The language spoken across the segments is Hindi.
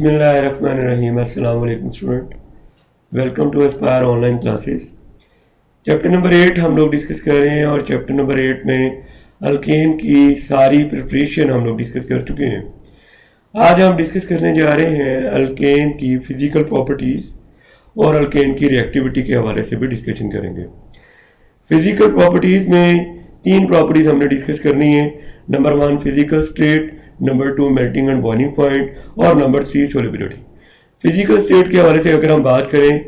बिस्मिल्लाहिर्रहमानिर्रहीम। अस्सलाम वालेकुम student, welcome to aspire online classes. Chapter number 8 हम लोग डिस्कस कर रहे हैं और चैप्टर नंबर 8 में अल्केन की सारी प्रिपरेशन हम लोग डिस्कस कर चुके हैं। आज हम डिस्कस करने जा रहे हैं अल्केन की फिजिकल प्रॉपर्टीज़ और अल्केन की रिएक्टिविटी के हवाले से भी डिस्कशन करेंगे। फिजिकल प्रॉपर्टीज़ में 3 प्रॉपर्टीज़ हमने डिस्कस करनी है। Number 1 physical state, number 2 melting and boiling point और नंबर 3 सोलिबिलिटी। फिजिकल स्टेट के हवाले से अगर हम बात करें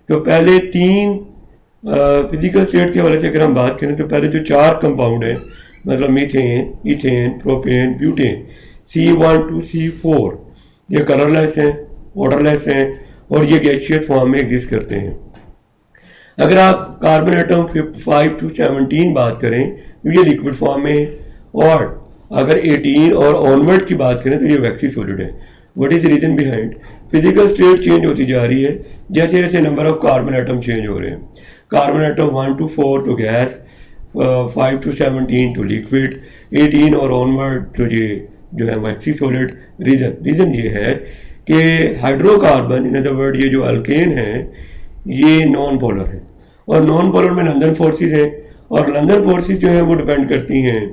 तो पहले 3 फिजिकल स्टेट के हवाले से अगर हम बात करें तो पहले जो 4 कंपाउंड हैं, मतलब methane, ethane, propane, butane, C1 to C4, ये कलरलेस हैं, ऑर्डरलेस हैं और ये गैसियस फॉर्म में एग्जिस्ट करते हैं। अगर आप कार्बन एटम 5 to 17 बात करें तो ये लिक्विड फॉर्म में है, और अगर 18 और ऑनवर्ड की बात करें तो ये वैक्सी सॉलिड है। What is reason behind? Physical state change होती जा रही है जैसे जैसे number of carbon atom change हो रहे हैं। कार्बन एटम 1 to 4 तो गैस, 5 to 17 तो लिक्विड, 18 और ऑनवर्ड तो ये जो है वैक्सी सॉलिड। रीजन ये है कि हाइड्रोकार्बन, इन अदर वर्ड ये जो अल्केन है ये नॉन पोलर है, और नॉन पोलर में लंदन फोर्सेस हैं, और लंदन फोर्सेस जो है वो डिपेंड करती हैं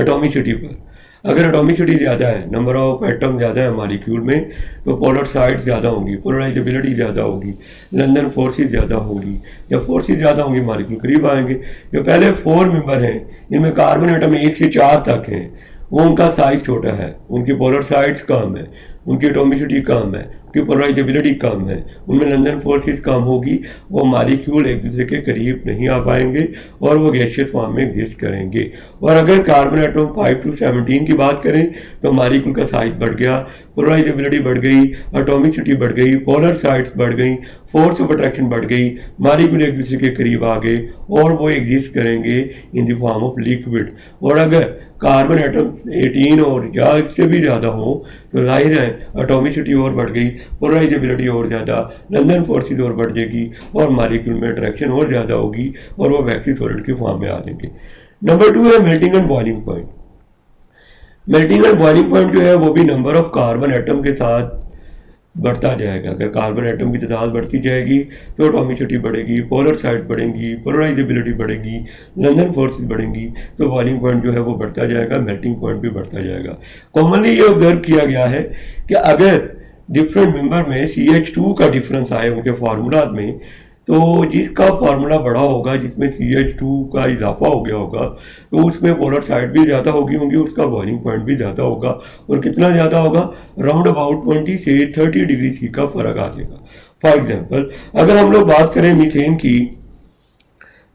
एटॉमिसिटी पर। अगर एटॉमिसिटी ज़्यादा है, नंबर ऑफ एटम ज़्यादा है मॉलिक्यूल में, तो पोलर साइड ज़्यादा होंगी, पोलराइजेबिलिटी ज़्यादा होगी, लंदन फोर्सेस ज़्यादा होंगी। जब फोर्सेस ज़्यादा होंगी मॉलिक्यूल करीब आएंगे। जो पहले 4 मेंबर हैं इनमें कार्बन एटम 1 से 4 तक हैं, वो उनका साइज छोटा है, उनकी पोलर साइड्स कम है, उनकी एटॉमिसिटी कम है, उनकी पोलराइजेबिलिटी कम है, उनमें लंदन फोर्सेस कम होगी, वो मॉलिक्यूल एक दूसरे के करीब नहीं आ पाएंगे और वो गैसियस फॉर्म में एग्जिस्ट करेंगे। और अगर कार्बन एटम 5 to 17 की बात करें तो मॉलिक्यूल का साइज बढ़ गया, पोलराइजेबिलिटी बढ़ गई, एटॉमिसिटी बढ़ गई, पोलर साइड्स बढ़ गई, फोर्स ऑफ अट्रैक्शन बढ़ गई, मॉलिक्यूल एक दूसरे के करीब आ गए और वो एग्जिस्ट करेंगे in the form of liquid. और अगर कार्बन एटम 18 और या इससे भी ज़्यादा हो तो जाहिर है एटॉमिसिटी और बढ़ गई, पोलराइजेबिलिटी और ज़्यादा, लंदन फोर्सेस और बढ़ जाएगी और मॉलिक्यूल में अट्रैक्शन और ज़्यादा होगी और वो वैक्सी सॉलिड की फॉर्म में आ जाएंगे। नंबर 2 है melting and boiling point. Melting and boiling point जो है वो भी नंबर ऑफ कार्बन एटम के साथ बढ़ता जाएगा। अगर कार्बन एटम की तादाद बढ़ती जाएगी तो एटॉमिसिटी बढ़ेगी, पोलर साइड बढ़ेंगी, पोलराइजेबिलिटी बढ़ेगी, लंदन फोर्सेस बढ़ेंगी, तो बॉइलिंग पॉइंट जो है वो बढ़ता जाएगा, मेल्टिंग पॉइंट भी बढ़ता जाएगा। कॉमनली ये ऑब्जर्व किया गया है कि अगर डिफरेंट मेंबर में CH2 का डिफरेंस आए उनके फार्मूला में, तो जिसका फार्मूला बड़ा होगा, जिसमें CH2 का इजाफा हो गया होगा, तो उसमें पोलर साइड भी ज़्यादा होंगी, उसका बॉइलिंग पॉइंट भी ज़्यादा होगा। और कितना ज़्यादा होगा? राउंड अबाउट 20 से 30 डिग्री सी का फ़र्क आ जाएगा। फॉर एग्जांपल अगर हम लोग बात करें मीथेन की,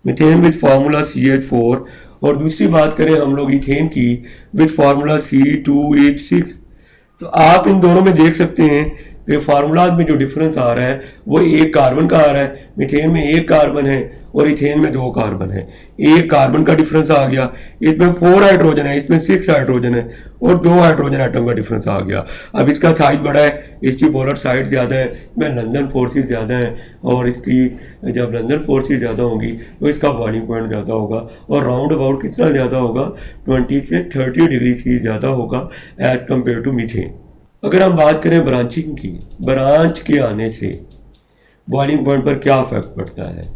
मीथेन विद फार्मूला CH4, और दूसरी बात करें हम लोग इथेन की विद फार्मूला C2H6, तो आप इन दोनों में देख सकते हैं कि फार्मूलाज में जो डिफरेंस आ रहा है वो 1 कार्बन का आ रहा है। मीथेन में 1 कार्बन है और इथेन में 2 कार्बन है। 1 कार्बन का डिफरेंस आ गया, इसमें 4 हाइड्रोजन है, इसमें 6 हाइड्रोजन है, और 2 हाइड्रोजन एटम का डिफरेंस आ गया। अब इसका साइज बड़ा है, इसकी पोलर साइड ज़्यादा है, इसमें लंदन फोर्सेस ज़्यादा हैं, और इसकी जब लंदन फोर्सेस ज़्यादा होंगी तो इसका बॉइलिंग पॉइंट ज़्यादा होगा, और राउंड अबाउट कितना ज़्यादा होगा? 20 से 30 डिग्री सी ज़्यादा होगा एज कम्पेयर टू मीथेन। अगर हम बात करें ब्रांचिंग की, ब्रांच के आने से बॉइलिंग पॉइंट पर क्या इफेक्ट पड़ता है,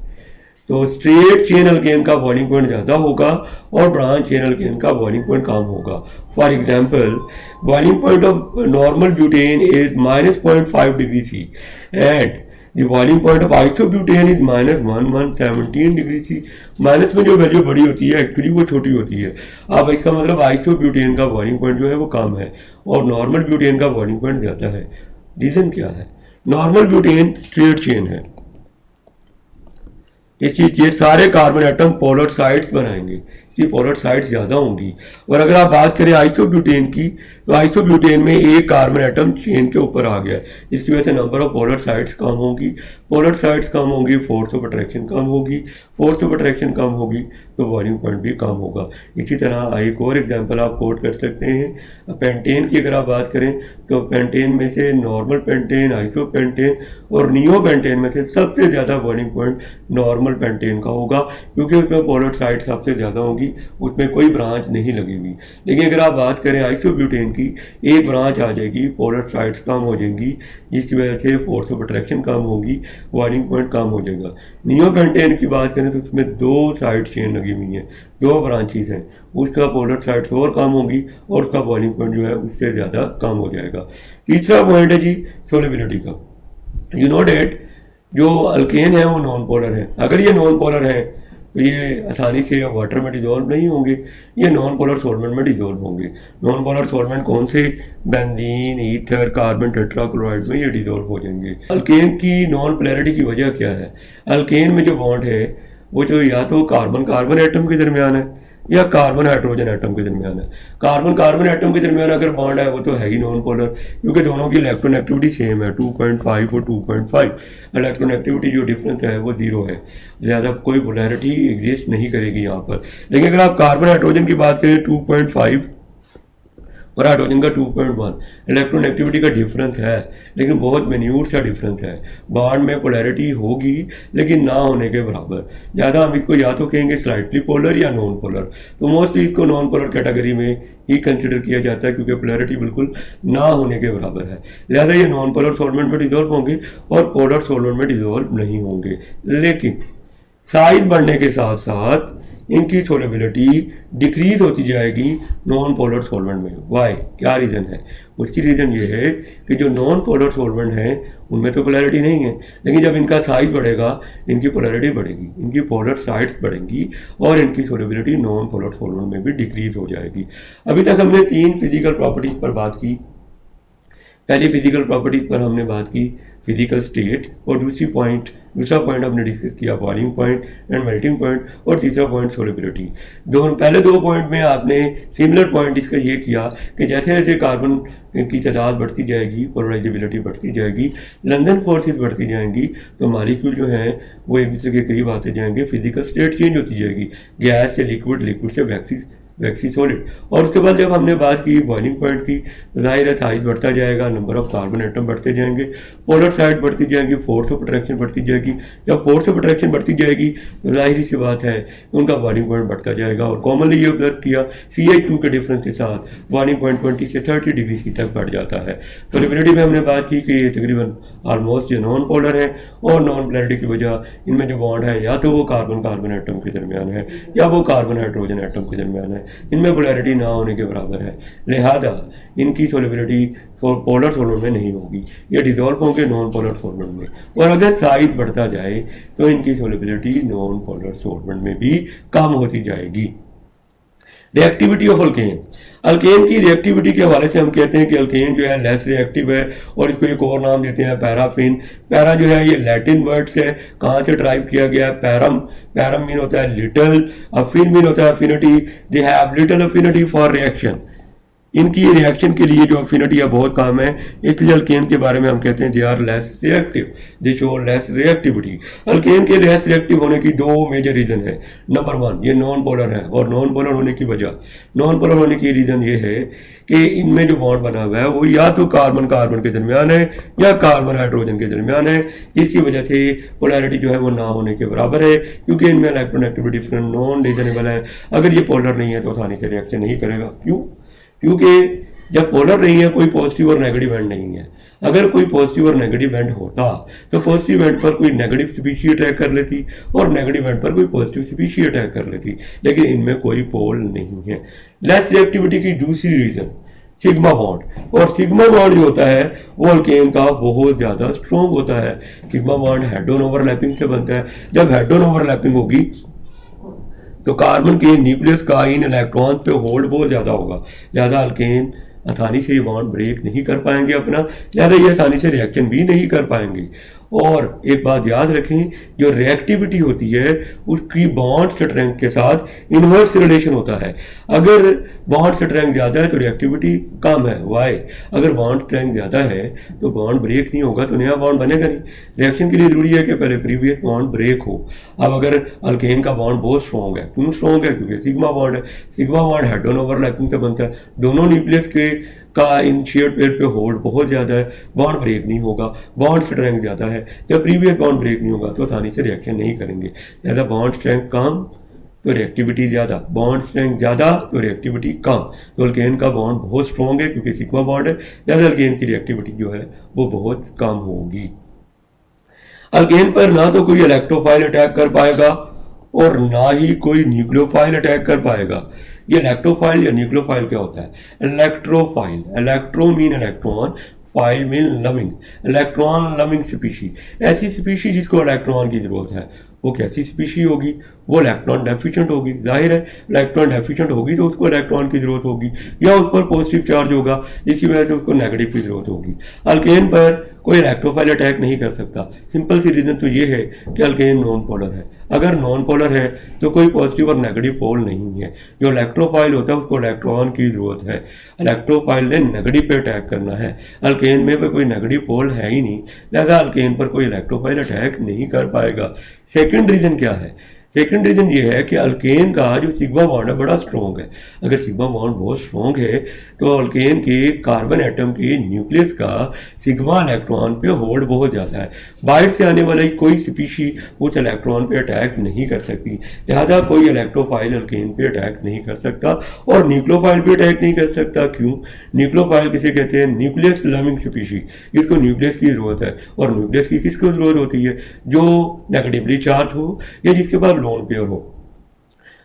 तो स्ट्रेट चेन अल्केन का बॉइलिंग पॉइंट ज़्यादा होगा और ब्रांच चेन अल्केन का बॉइलिंग पॉइंट कम होगा। For example boiling point of normal butane is -0.5 degree C and the boiling point of isobutane is -117 degree C. Minus में जो वैल्यू बड़ी होती है एक्चुअली वो छोटी होती है। अब इसका मतलब आइसोब्यूटेन का बॉइलिंग पॉइंट जो है वो कम है और नॉर्मल ब्यूटेन का बॉइलिंग पॉइंट ज़्यादा है। रीज़न क्या है? नॉर्मल ब्यूटेन स्ट्रेट चेन है, ये सारे कार्बन एटम पोलर साइड्स बनाएंगे, इसकी पोलर साइड्स ज़्यादा होंगी। और अगर आप बात करें आइसोब्यूटेन की, तो आइसोब्यूटेन में 1 कार्बन एटम चेन के ऊपर आ गया, इसकी वजह से नंबर ऑफ पोलर साइड्स कम होंगी, पोलर साइड्स कम होंगी, फोर्स ऑफ अट्रैक्शन कम होगी, फोर्स ऑफ अट्रैक्शन कम होगी तो बॉइलिंग पॉइंट भी कम होगा। इसी तरह एक और एग्जांपल आप कोट कर सकते हैं, पेंटेन की अगर आप बात करें तो पेंटेन में से नॉर्मल पेंटेन, आइसोपेंटेन और नियोपेंटेन में से सबसे ज़्यादा बॉइलिंग पॉइंट नॉर्मल पेंटेन का होगा, क्योंकि उसमें पोलर साइड सबसे ज़्यादा होंगी जाएगी, उसमें कोई ब्रांच नहीं लगेगी। लेकिन अगर आप बात करें आइसोब्यूटेन की, एक ब्रांच आ जाएगी, पोलर साइड्स कम हो जाएंगी, जिसकी वजह से फोर्स ऑफ अट्रैक्शन कम होगी, बॉइलिंग पॉइंट कम हो जाएगा। नियोपेंटेन की बात करें तो उसमें 2 साइड चेन लगी हुई हैं, 2 ब्रांचेस हैं, उसका पोलर साइड्स और कम होगी और उसका बॉइलिंग पॉइंट जो है उससे ज़्यादा कम हो जाएगा। तीसरा पॉइंट है जी सोलेबिलिटी का। यू नो डेट जो अल्केन है वो नॉन पोलर है। अगर ये नॉन पोलर है तो ये आसानी से वाटर में डिजोल्व नहीं होंगे, ये नॉन पोलर सॉल्वेंट में डिजोल्व होंगे। नॉन पोलर सॉल्वेंट कौन से? बेंजीन, ईथर, कार्बन टेट्राक्लोराइड में ये डिजोल्व हो जाएंगे। अल्केन की नॉन पोलैरिटी की वजह क्या है? अल्केन में जो बॉन्ड है वो जो या तो कार्बन कार्बन एटम के दरमियान है या कार्बन हाइड्रोजन एटम के दरमियान है। कार्बन कार्बन एटम के दरमियान अगर बॉन्ड है वो तो है ही नॉन पोलर, क्योंकि दोनों की इलेक्ट्रॉन सेम है, 2.5 और 2.5। इलेक्ट्रॉन जो डिफरेंस है वो 0 है, ज़्यादा कोई पोलैरिटी एग्जिस्ट नहीं करेगी यहाँ पर। लेकिन अगर आप कार्बन हाइड्रोजन की बात करें 2.5 और हाइड्रोजन का 2.1, इलेक्ट्रॉन एक्टिविटी का डिफरेंस है, लेकिन बहुत मिन्यूट सा डिफरेंस है। बॉन्ड में पोलैरिटी होगी लेकिन ना होने के बराबर। ज़्यादा हम इसको या तो कहेंगे स्लाइटली पोलर या नॉन पोलर, तो मोस्टली इसको नॉन पोलर कैटेगरी में ही कंसिडर किया जाता है, क्योंकि पोलैरिटी बिल्कुल ना होने के बराबर है। लिहाजा ये नॉन पोलर सॉल्वेंट में डिजोल्व होंगे और पोलर सॉल्वेंट में डिजोल्व नहीं होंगे। लेकिन साइज बढ़ने के साथ साथ इनकी सोलेबिलिटी डिक्रीज होती जाएगी नॉन पोलर सॉल्वेंट में। वाई? क्या रीज़न है? उसकी रीज़न ये है कि जो नॉन पोलर सॉल्वेंट हैं उनमें तो पोलैरिटी नहीं है, लेकिन जब इनका साइज बढ़ेगा इनकी पोलैरिटी बढ़ेगी, इनकी पोलर साइड्स बढ़ेंगी और इनकी सोलेबिलिटी नॉन पोलर सॉल्वेंट में भी डिक्रीज हो जाएगी। अभी तक हमने 3 फिजिकल प्रॉपर्टीज पर बात की। पहली फिजिकल प्रॉपर्टीज पर हमने बात की फिजिकल स्टेट, और दूसरा पॉइंट हमने डिस्कस किया boiling point and melting point, और तीसरा पॉइंट सोलेबिलिटी। पहले 2 पॉइंट में आपने सिमिलर पॉइंट डिस्कस ये किया कि जैसे जैसे कार्बन की तादाद बढ़ती जाएगी, पोलराइजेबिलिटी बढ़ती जाएगी, लंदन फोर्सेस बढ़ती जाएंगी, तो मॉलिक्यूल जो हैं वो एक दूसरे के करीब आते जाएंगे, फिजिकल स्टेट चेंज होती जाएगी, गैस से लिक्विड, लिक्विड से वैक्सी सॉलिड। और उसके बाद जब हमने बात की बॉइलिंग पॉइंट की, जाहिर है साइज बढ़ता जाएगा, नंबर ऑफ कार्बन एटम बढ़ते जाएंगे, पोलर साइड बढ़ती जाएंगी, फोर्स ऑफ अट्रैक्शन बढ़ती जाएगी। जब फोर्स ऑफ अट्रैक्शन बढ़ती जाएगी तो जाहिर सी बात है उनका बॉइलिंग पॉइंट बढ़ता जाएगा। और कॉमनली ये ऑब्जर्व किया CH2 के डिफरेंस के साथ बॉइलिंग पॉइंट 20 से 30 डिग्री सी तक बढ़ जाता है। सोलेबिलिटी में हमने बात की कि ये तकरीबन ऑलमोस्ट ये नॉन पोलर है, और नॉन पोलैरिटी की वजह इनमें जो बॉन्ड है या तो वो कार्बन कार्बन एटम के दरमियान है या वो कार्बन हाइड्रोजन एटम के दरमियान है, इनमें पोलैरिटी ना होने के बराबर है। लिहाजा इनकी सोलेबिलिटी पोलर सॉल्वेंट में नहीं होगी, ये डिजोल्व होंगे नॉन पोलर सॉल्वेंट में। और अगर साइज बढ़ता जाए तो इनकी सोलेबिलिटी नॉन पोलर सॉल्वेंट में भी कम होती जाएगी। Reactivity of alkane. अल्केन की रिएक्टिविटी के हवाले से हम कहते हैं कि अल्केन जो है लेस रिएक्टिव है, और इसको एक और नाम देते हैं पैराफिन। पैरा जो है ये लैटिन वर्ड से कहाँ से ड्राइव किया गया है? पैरम। पैरम मीन होता है लिटल, अफिन मीन होता है affinity. They have little affinity for reaction. इनकी रिएक्शन के लिए जो अफिनिटी है बहुत कम है, इसलिए अल्केन के बारे में हम कहते हैं they are less reactive, they show less reactivity. Alkane के लेस रिएक्टिव होने की 2 मेजर रीजन है। नंबर 1, ये नॉन पोलर है, और नॉन पोलर होने की वजह, नॉन पोलर होने की रीजन ये है कि इनमें जो बॉन्ड बना हुआ है वो या तो कार्बन कार्बन के दरमियान है या कार्बन हाइड्रोजन के दरमियान है। इसकी वजह से पोलैरिटी जो है वो ना होने के बराबर है, क्योंकि इनमें इलेक्ट्रोनेगेटिविटी डिफरेंट नॉन रीजनेबल है। अगर ये पोलर नहीं है तो आसानी से रिएक्शन नहीं करेगा। क्यों? क्योंकि जब पोलर नहीं है कोई पॉजिटिव और नेगेटिव एंड नहीं है। अगर कोई पॉजिटिव और नेगेटिव एंड होता तो पॉजिटिव एंड पर कोई नेगेटिव स्पीशी अटैक कर लेती और नेगेटिव एंड पर कोई पॉजिटिव स्पीशी अटैक कर लेती, लेकिन इनमें कोई पोल नहीं है। लेस रिएक्टिविटी की दूसरी रीजन सिग्मा बॉन्ड, और सिग्मा बॉन्ड जो होता है वो अल्केन का बहुत ज़्यादा स्ट्रॉन्ग होता है। Sigma bond head on overlapping से बनता है। जब हेड ऑन ओवरलैपिंग होगी तो कार्बन के न्यूक्लियस का इन इलेक्ट्रॉन पे होल्ड बहुत ज़्यादा होगा, लिहाजा अल्केन आसानी से ये बॉन्ड ब्रेक नहीं कर पाएंगे अपना, लिहाजा ये आसानी से रिएक्शन भी नहीं कर पाएंगे। और एक बात याद रखें, जो रिएक्टिविटी होती है उसकी बॉन्ड स्ट्रेंथ के साथ इन्वर्स रिलेशन होता है। अगर बॉन्ड स्ट्रेंथ ज़्यादा है तो रिएक्टिविटी कम है। वाई? अगर बॉन्ड स्ट्रेंथ ज़्यादा है तो बॉन्ड ब्रेक नहीं होगा, तो नया बॉन्ड बनेगा नहीं। रिएक्शन के लिए ज़रूरी है कि पहले प्रीवियस बॉन्ड ब्रेक हो। अब अगर अल्केन का बॉन्ड बहुत स्ट्रॉन्ग है, क्यों स्ट्रॉन्ग है? क्योंकि सिग्मा बॉन्ड है। Sigma bond head on overlapping से बनता है, दोनों न्यूक्लियस के का इन शेयर्ड पेयर पे होल्ड बहुत ज़्यादा है, बॉन्ड ब्रेक नहीं होगा, बॉन्ड स्ट्रेंथ ज़्यादा है। जब प्रीवियस बॉन्ड ब्रेक नहीं होगा तो आसानी से रिएक्शन नहीं करेंगे, लिहाजा बॉन्ड स्ट्रेंथ कम, तो रिएक्टिविटी ज़्यादा, बॉन्ड स्ट्रेंथ ज़्यादा तो रिएक्टिविटी कम। तो अल्केन का बॉन्ड बहुत स्ट्रॉन्ग है क्योंकि सिग्मा बॉन्ड है, ज़्यादा अल्केन की रिएक्टिविटी जो है वो बहुत कम होगी। अल्केन पर ना तो कोई इलेक्ट्रोफाइल अटैक कर पाएगा और ना ही कोई न्यूक्लियोफाइल अटैक कर पाएगा। ये इलेक्ट्रोफाइल या न्यूक्लियोफाइल क्या होता है? Electrophile, electro mean electron, file mean loving, electron loving species. ऐसी स्पीशी जिसको इलेक्ट्रॉन की जरूरत है, वो कैसी स्पीशी होगी? वो इलेक्ट्रॉन डेफिशिएंट होगी। जाहिर है इलेक्ट्रॉन डेफिशिएंट होगी तो उसको इलेक्ट्रॉन की जरूरत होगी या उस पर पॉजिटिव चार्ज होगा जिसकी वजह से उसको नेगेटिव की जरूरत होगी। अल्केन पर कोई इलेक्ट्रोफाइल अटैक नहीं कर सकता। सिंपल सी रीजन तो ये है कि अल्केन नॉन पोलर है। अगर नॉन पोलर है तो कोई पॉजिटिव और नेगेटिव पोल नहीं है। जो इलेक्ट्रोफाइल होता है उसको इलेक्ट्रॉन की जरूरत है। इलेक्ट्रोफाइल ने नेगेटिव पे अटैक करना है। अल्केन में कोई नेगेटिव पोल है ही नहीं, लिहाजा अल्केन पर कोई इलेक्ट्रोफाइल अटैक नहीं कर पाएगा। सेकंड रीजन क्या है? सेकंड रीजन ये है कि अल्केन का जो सिग्मा बॉन्ड है बड़ा स्ट्रॉन्ग है। अगर सिग्मा बॉन्ड बहुत स्ट्रॉन्ग है तो अल्केन के कार्बन एटम के न्यूक्लियस का सिग्मा इलेक्ट्रॉन पे होल्ड बहुत ज़्यादा है। बाहर से आने वाली कोई स्पीशी उस इलेक्ट्रॉन पे अटैक नहीं कर सकती, लिहाजा कोई इलेक्ट्रोफाइल अल्केन पे अटैक नहीं कर सकता और न्यूक्लियोफाइल पे अटैक नहीं कर सकता। क्यों? न्यूक्लियोफाइल किसे कहते हैं? न्यूक्लियस लविंग स्पीशी, जिसको न्यूक्लियस की जरूरत है। और न्यूक्लियस की किसको जरूरत होती है? जो नेगेटिवली चार्ज हो या जिसके पास लोन पेयर हो।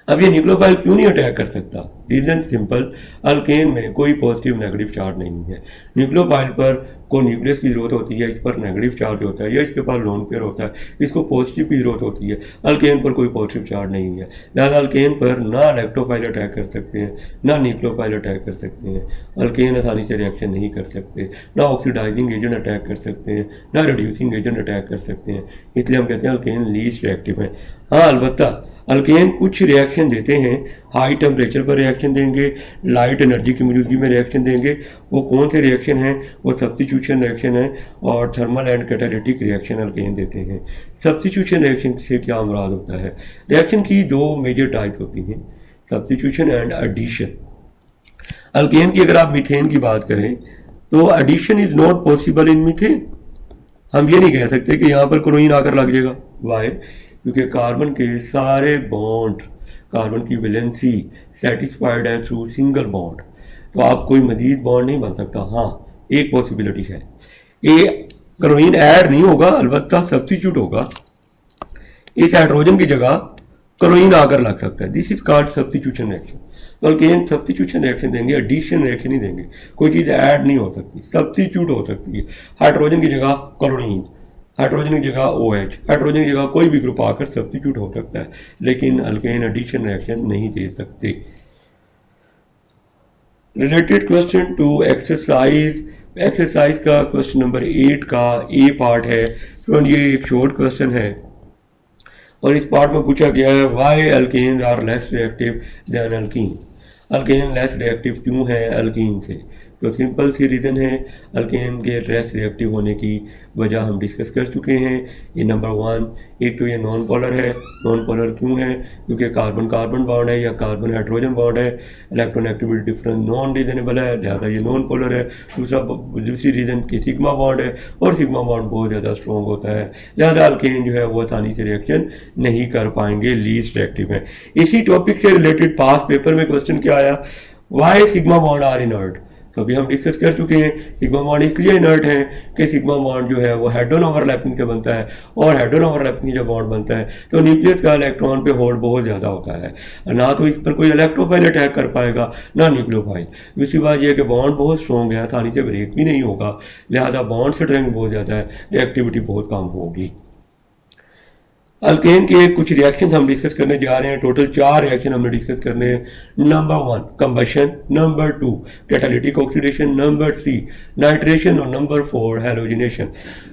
अब ये न्यूक्लियोफाइल क्यों नहीं अटैक कर सकता? रीजन सिंपल, अल्केन में कोई पॉजिटिव नेगेटिव चार्ज नहीं है। न्यूक्लियोफाइल पर को न्यूक्लियस की जरूरत होती है, इस पर नेगेटिव चार्ज होता है या इसके पास लोन पेयर होता है, इसको पॉजिटिव की जरूरत होती है। अल्केन पर कोई पॉजिटिव चार्ज नहीं है, लिहाजा अल्केन पर ना इलेक्ट्रोफाइल अटैक कर सकते हैं ना न्यूक्लियोफाइल अटैक कर सकते हैं। अल्केन आसानी से रिएक्शन नहीं कर सकते, ना ऑक्सीडाइजिंग एजेंट अटैक कर सकते हैं, ना रिड्यूसिंग एजेंट अटैक कर सकते हैं। इसलिए हम कहते हैं अल्केन लीस्ट रिएक्टिव है। हाँ, अलबत्ता अल्केन कुछ रिएक्शन देते हैं, हाई टेम्परेचर पर रिएक्शन देंगे, लाइट एनर्जी की मौजूदगी में रिएक्शन देंगे। वो कौन से रिएक्शन हैं? वो सब्स्टिट्यूशन रिएक्शन है और thermal and catalytic reaction alkane देते हैं। सब्स्टिट्यूशन रिएक्शन से क्या मुराद होता है? रिएक्शन की दो मेजर टाइप होती हैं, सब्स्टिट्यूशन एंड एडिशन। अल्केन की अगर आप मीथेन की बात करें तो addition is not possible in methane. हम ये नहीं कह सकते कि यहाँ पर क्लोरीन आकर लग जाएगा। वाई? क्योंकि कार्बन के सारे बॉन्ड, कार्बन की वैलेंसी सेटिस्फाइड है थ्रू सिंगल बॉन्ड, तो आप कोई मजीद बॉन्ड नहीं बन सकता। हाँ, एक पॉसिबिलिटी है, ये क्लोरीन ऐड नहीं होगा, अलबत्ता सब्स्टिट्यूट होगा। इस हाइड्रोजन की जगह क्लोरीन आकर लग सकता है। This is called substitution reaction. तो अल्केन सब्स्टिट्यूशन रिएक्शन देंगे, एडिशन रिएक्शन नहीं देंगे। कोई चीज़ ऐड नहीं हो सकती, सब्स्टिट्यूट हो सकती है। हाइड्रोजन की जगह क्लोरीन, हाइड्रोजन की जगह OH, हाइड्रोजन की जगह कोई भी ग्रुप आकर सब्स्टिट्यूट हो सकता है, लेकिन अल्केन एडिशन रिएक्शन नहीं दे सकते। Related question to exercise, exercise का क्वेश्चन नंबर 8 का ए पार्ट है। तो ये एक शॉर्ट क्वेश्चन है और इस पार्ट में पूछा गया है why alkanes are less reactive than alkene. Alkane less reactive क्यों है अल्कीन से? तो सिंपल सी रीज़न है, अल्केन के लेस रिएक्टिव होने की वजह हम डिस्कस कर चुके हैं। ये नंबर 1, एक तो ये नॉन पोलर है। नॉन पोलर क्यों है? क्योंकि कार्बन कार्बन बॉन्ड है या कार्बन हाइड्रोजन बॉन्ड है, इलेक्ट्रोनेगेटिविटी डिफरेंस नॉन रीजनेबल है, लिहाजा ये नॉन पोलर है। दूसरी रीज़न की सिग्मा बॉन्ड है और सिग्मा बॉन्ड बहुत ज़्यादा स्ट्रॉन्ग होता है, लिहाजा अल्केन जो है वो आसानी से रिएक्शन नहीं कर पाएंगे, लीस्ट रिएक्टिव है। इसी टॉपिक से रिलेटेड पास पेपर में क्वेश्चन क्या आया? Why sigma bond are inert. तो अभी हम डिस्कस कर चुके हैं सिग्मा बॉन्ड इसलिए इनर्ट है कि सिग्मा बॉन्ड जो है वो हेड ऑन ओवरलैपिंग से बनता है और हेड ऑन ओवरलैपिंग जब बॉन्ड बनता है तो न्यूक्लियस का इलेक्ट्रॉन पे होल्ड बहुत ज़्यादा होता है, ना तो इस पर कोई इलेक्ट्रोफाइल अटैक कर पाएगा ना न्यूक्लियोफाइल। दूसरी बात यह है कि बॉन्ड बहुत स्ट्रॉन्ग है, आसानी से ब्रेक भी नहीं होगा, लिहाजा बॉन्ड स्ट्रेंथ बहुत ज़्यादा है, रिएक्टिविटी बहुत कम होगी। अल्केन के कुछ रिएक्शन हम डिस्कस करने जा रहे हैं। टोटल 4 रिएक्शन हमने डिस्कस करने हैं। Number 1 combustion, number 2 catalytic oxidation, number 3 nitration और नंबर 4 हैलोजिनेशन।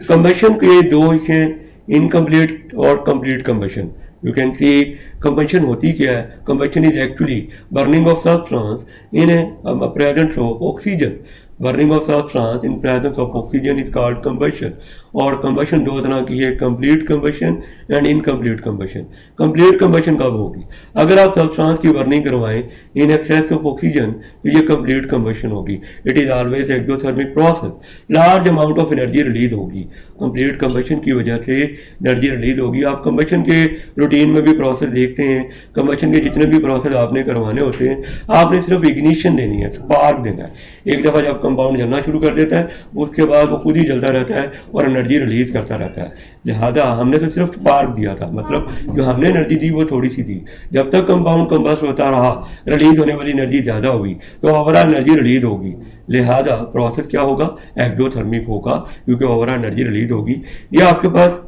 कंबशन के 2 हिस्से, इनकम्प्लीट और complete combustion. You can see combustion होती क्या है? Combustion is actually burning of substance in presence of oxygen. Burning of substance in presence of oxygen is called combustion. और कंबशन दो तरह की है, complete combustion and incomplete combustion. Complete combustion कब होगी? अगर आप सब्सटेंस की बर्निंग करवाएं इन एक्सेस ऑफ ऑक्सीजन तो ये कंप्लीट कंबशन होगी। It is always exothermic process, large amount of energy release होगी। कंप्लीट कंबशन की वजह से एनर्जी रिलीज होगी। आप कंबशन के रूटीन में भी प्रोसेस देखते हैं, कंबशन के जितने भी प्रोसेस आपने करवाने होते हैं, आपने सिर्फ इग्निशन देनी है, स्पार्क देना है। एक दफ़ा जब कंपाउंड जलना शुरू कर देता है उसके बाद वो खुद ही जलता रहता है और एनर्जी रिलीज करता रहता है। लिहाजा हमने तो सिर्फ स्पार्क दिया था, मतलब जो हमने एनर्जी दी वो थोड़ी सी दी। जब तक कंपाउंड कंबस्ट होता रहा, रिलीज होने वाली एनर्जी ज़्यादा हुई तो ओवरऑल एनर्जी रिलीज होगी। लिहाजा प्रोसेस क्या होगा? एक्सोथर्मिक होगा, क्योंकि ओवरऑल एनर्जी रिलीज होगी। ये आपके पास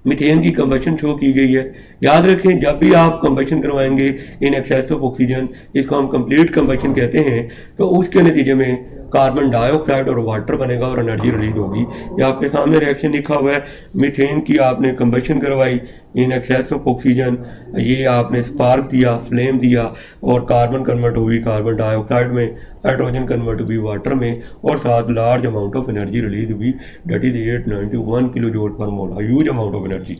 मीथेन की कंबशन शो की गई है। याद रखें, जब भी आप कंबशन करवाएंगे इन एक्सेस ऑफ ऑक्सीजन, इसको हम कंप्लीट कंबशन कहते हैं, तो उसके नतीजे में कार्बन डाइऑक्साइड और वाटर बनेगा और एनर्जी रिलीज होगी। ये आपके सामने रिएक्शन लिखा हुआ है। मीथेन की आपने कंबशन करवाई इन एक्सेस ऑफ ऑक्सीजन, ये आपने स्पार्क दिया, फ्लेम दिया, और कार्बन कन्वर्ट हुई कार्बन डाइऑक्साइड में, हाइड्रोजन कन्वर्ट हुई वाटर में, और साथ large amount of energy release हुई, that is 891 kilo joule per mole, huge amount of energy.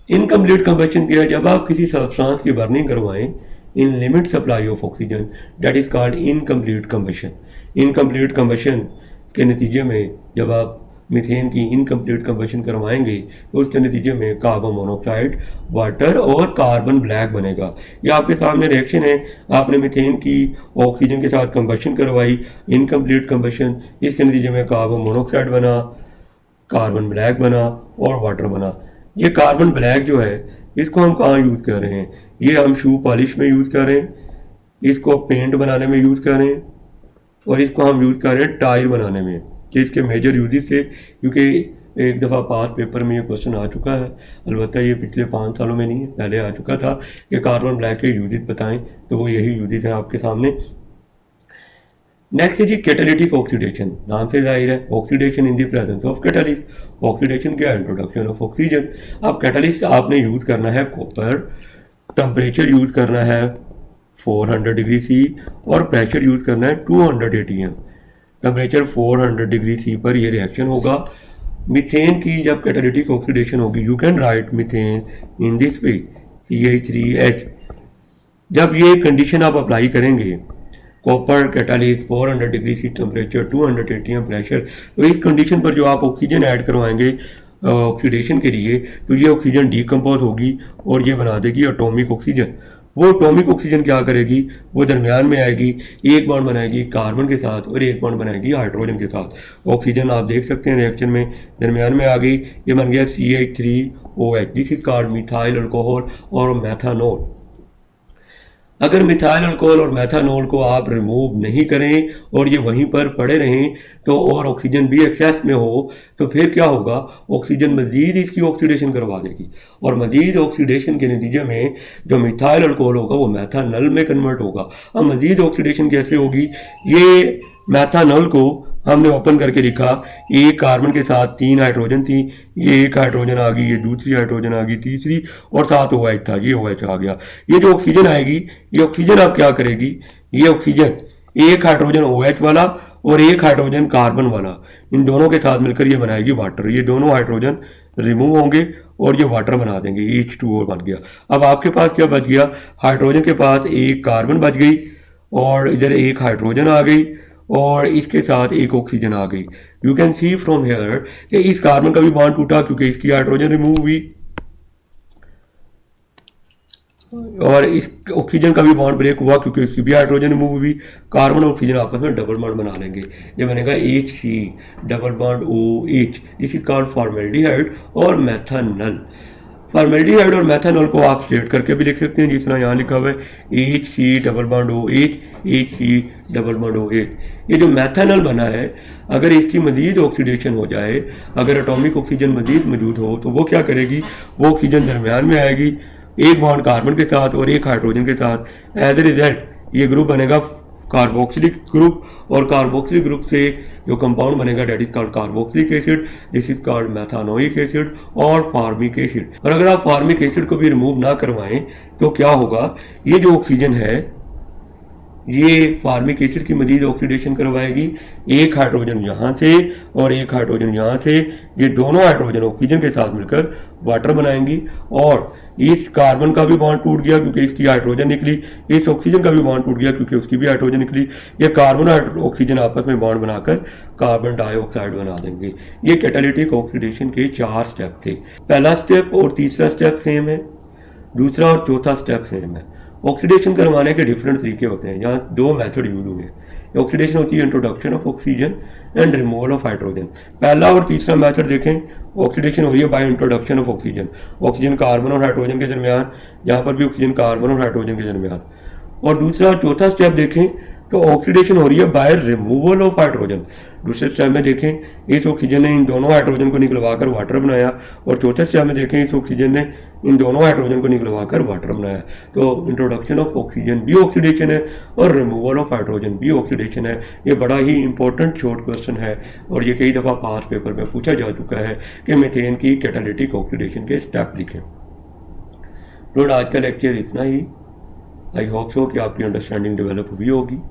Incomplete combustion किया जब आप किसी सब्सटेंस की बर्निंग करवाएं in limit supply of oxygen, that is called incomplete combustion. Incomplete combustion के नतीजे में जब आप मीथेन की इनकम्प्लीट कंबशन करवाएंगे तो उसके नतीजे में कार्बन मोनोऑक्साइड, वाटर और कार्बन ब्लैक बनेगा। ये आपके सामने रिएक्शन है। आपने मीथेन की ऑक्सीजन के साथ कंबशन करवाई, इनकम्प्लीट कंबशन, इसके नतीजे में कार्बन मोनोऑक्साइड बना, कार्बन ब्लैक बना और वाटर बना। ये कार्बन ब्लैक जो है इसको हम कहाँ यूज़ कर रहे हैं? ये हम शू पॉलिश में यूज़ कर रहे हैं, इसको पेंट बनाने में यूज़ कर रहे हैं, और इसको हम यूज़ कर रहे हैं टायर बनाने में, कि इसके मेजर यूजेस थे। क्योंकि एक दफ़ा पास पेपर में ये क्वेश्चन आ चुका है, अलबत्ता ये पिछले 5 सालों में नहीं है, पहले आ चुका था कि कार्बन ब्लैक के यूजेस बताएं, तो वो यही यूजेस हैं आपके सामने। नेक्स्ट है जी कैटालिटिक ऑक्सीडेशन। नाम से जाहिर है oxidation in the presence of catalyst. Oxidation क्या? Introduction of oxygen. अब कैटालिस्ट आपने यूज़ करना है कॉपर, टेम्परेचर यूज़ करना है 400 डिग्री सी, और प्रेशर यूज़ करना है 200 atm। टेम्परेचर 400 डिग्री सी पर ये रिएक्शन होगा। मीथेन की जब कैटालिटिक ऑक्सीडेशन होगी, you can write methane in this way, CH3H। जब ये कंडीशन आप अप्लाई करेंगे, copper catalyst, 400 degree C temperature, 200 atm pressure, तो इस कंडीशन पर जो आप ऑक्सीजन ऐड करवाएंगे ऑक्सीडेशन के लिए, तो ये ऑक्सीजन डीकम्पोज होगी और ये बना देगी एटॉमिक ऑक्सीजन। वो एटॉमिक ऑक्सीजन क्या करेगी? वो दरमियान में आएगी, एक बॉन्ड बनाएगी कार्बन के साथ और एक बॉन्ड बनाएगी हाइड्रोजन के साथ। ऑक्सीजन आप देख सकते हैं रिएक्शन में दरमियान में आ गई, ये बन गया CH3OH। This is called methyl alcohol और मेथानॉल। अगर मिथाइल अल्कोहल और मेथानॉल को आप रिमूव नहीं करें और ये वहीं पर पड़े रहें तो, और ऑक्सीजन भी एक्सेस में हो, तो फिर क्या होगा? ऑक्सीजन मजीद इसकी ऑक्सीडेशन करवा देगी, और मजीद ऑक्सीडेशन के नतीजे में जो मिथाइल अल्कोहल होगा वो मेथानॉल में कन्वर्ट होगा। अब मजीद ऑक्सीडेशन कैसे होगी? ये मेथानॉल को हमने ओपन करके लिखा, एक कार्बन के साथ 3 हाइड्रोजन थी, ये एक हाइड्रोजन आ गई, ये दूसरी हाइड्रोजन आ गई, तीसरी, और साथ OH था, ये OH आ गया। ये जो ऑक्सीजन आएगी, ये ऑक्सीजन आप क्या करेगी? ये ऑक्सीजन एक हाइड्रोजन OH वाला और एक हाइड्रोजन कार्बन वाला, इन दोनों के साथ मिलकर ये बनाएगी वाटर। ये दोनों हाइड्रोजन रिमूव होंगे और ये वाटर बना देंगे, H2O बन गया। अब आपके पास क्या बच गया? हाइड्रोजन के पास एक कार्बन बच गई और इधर एक हाइड्रोजन आ गई और इसके साथ एक ऑक्सीजन आ गई। You can see from here कि इस कार्बन का भी बॉन्ड टूटा क्योंकि इसकी हाइड्रोजन रिमूव हुई, और इस ऑक्सीजन का भी बॉन्ड ब्रेक हुआ क्योंकि इसकी भी हाइड्रोजन रिमूव हुई। कार्बन और ऑक्सीजन आपस में डबल बॉन्ड बना लेंगे, ये बनेगा HC double bond OH। This is called formaldehyde और मेथनॉल। फॉर्मेल्डिहाइड और मेथनॉल को आप स्ट्रेट करके भी लिख सकते हैं, जिस तरह यहाँ लिखा हुआ है HC double bond OH, HC double bond OH। ये जो मेथनॉल बना है, अगर इसकी मजीद ऑक्सीडेशन हो जाए, अगर एटॉमिक ऑक्सीजन मजीद मौजूद हो, तो वो क्या करेगी? वो ऑक्सीजन दरमियान में आएगी, एक बॉन्ड कार्बन के साथ और एक हाइड्रोजन के साथ। एज ए रिजल्ट ये ग्रुप बनेगा कार्बोक्सिलिक ग्रुप, और कार्बोक्सिलिक ग्रुप से जो कंपाउंड बनेगा that is called carboxylic acid, this is called methanoic acid और फार्मिक एसिड। और अगर आप फार्मिक एसिड को भी रिमूव ना करवाएं तो क्या होगा? ये जो ऑक्सीजन है ये फार्मिक एसिड की मजीद ऑक्सीडेशन करवाएगी। एक हाइड्रोजन यहाँ से और एक हाइड्रोजन यहाँ से, ये दोनों हाइड्रोजन ऑक्सीजन के साथ मिलकर वाटर बनाएंगी। और इस कार्बन का भी बॉन्ड टूट गया क्योंकि इसकी हाइड्रोजन निकली, इस ऑक्सीजन का भी बॉन्ड टूट गया क्योंकि उसकी भी हाइड्रोजन निकली। ये कार्बन और ऑक्सीजन आपस में बॉन्ड बनाकर कार्बन डाइऑक्साइड बना देंगे। ये कैटालिटिक ऑक्सीडेशन के 4 स्टेप थे। पहला स्टेप और तीसरा स्टेप सेम है, दूसरा और चौथा स्टेप सेम है। ऑक्सीडेशन करवाने के डिफरेंट तरीके होते हैं, यहाँ 2 मेथड यूज हुए हैं। ऑक्सीडेशन होती है introduction of oxygen and removal of hydrogen. पहला और तीसरा मेथड देखें, ऑक्सीडेशन हो रही है by introduction of oxygen, oxygen carbon और हाइड्रोजन के दरमियान, यहाँ पर भी ऑक्सीजन कार्बन और हाइड्रोजन के दरमियान। और दूसरा और चौथा स्टेप देखें तो ऑक्सीडेशन हो रही है बाय रिमूवल ऑफ हाइड्रोजन। दूसरे स्टेप में देखें इस ऑक्सीजन ने इन दोनों हाइड्रोजन को निकलवा कर वाटर बनाया, और चौथे स्टेप में देखें इस ऑक्सीजन ने इन दोनों हाइड्रोजन को निकलवा कर वाटर बनाया। तो इंट्रोडक्शन ऑफ ऑक्सीजन भी ऑक्सीडेशन है और रिमूवल ऑफ हाइड्रोजन भी ऑक्सीडेशन है। ये बड़ा ही इंपॉर्टेंट शॉर्ट क्वेश्चन है और ये कई दफ़ा पास पेपर में पूछा जा चुका है कि मीथेन की कैटालिटिक ऑक्सीडेशन के स्टेप लिखें। तो आज का लेक्चर इतना ही। आई होप सो कि आपकी अंडरस्टैंडिंग डेवलप हुई होगी।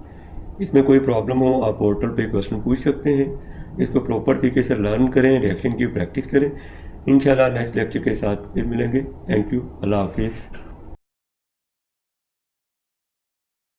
इसमें कोई प्रॉब्लम हो आप पोर्टल पे क्वेश्चन पूछ सकते हैं। इसको प्रॉपर तरीके से लर्न करें, रिएक्शन की प्रैक्टिस करें। इंशाल्लाह नेक्स्ट लेक्चर के साथ फिर मिलेंगे। थैंक यू, अल्लाह हाफिज़।